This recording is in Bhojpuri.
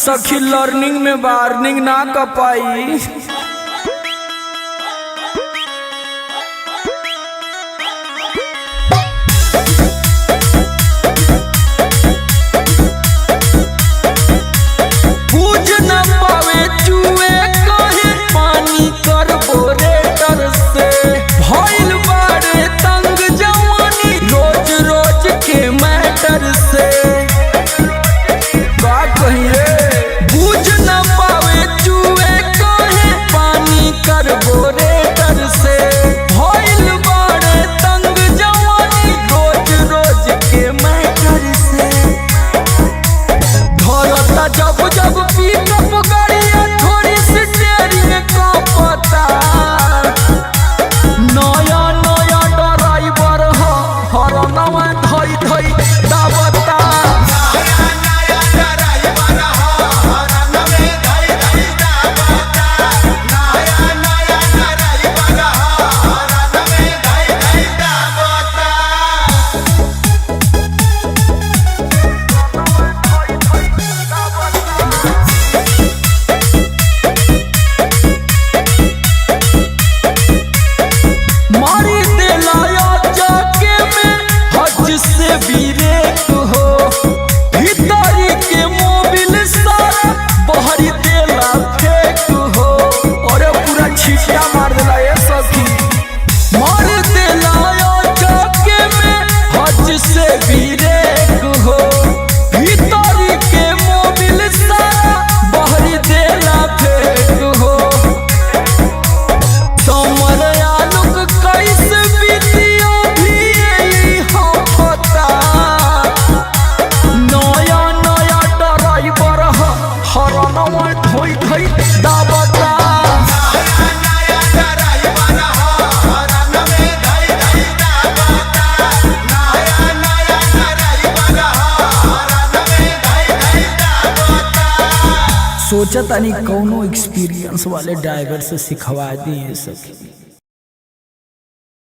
सखी लर्निंग में वार्निंग ना कर पाई। पूछ न पावे चूहे कहे पानी कार्बोरेटर से भइल बारे तंग जवानी रोज रोज के मैटर से। का कहिए पूछ न पावे चूहे कहे पानी कार्बोरेटर से भइल बारे तंग जवानी रोज रोज के मैटर से। धरता जब जब पिकअप गाड़िया थोड़ी सी स्टीयरिंग का पता नया नया ड्राइवर हरनवा धई धई दावता। मारी दिलाया जाके में हज से ब्रेक हो भीतरी के मोबिल सारा बहरी देला फेंक हो। और पूरा छीटा मार दिला ये सखी। मार दिलाया जाके में हज से ब्रेक हो भीतरी के मोबिल सारा बहरी देला फेंक हो। कैसे बीतियो भी हम पता नया नया ड्राइवर हरनवा धोई धोई दावता। सोचा तानी कौनो एक्सपीरियंस वाले ड्राइवर से सिखवा दिए सखी।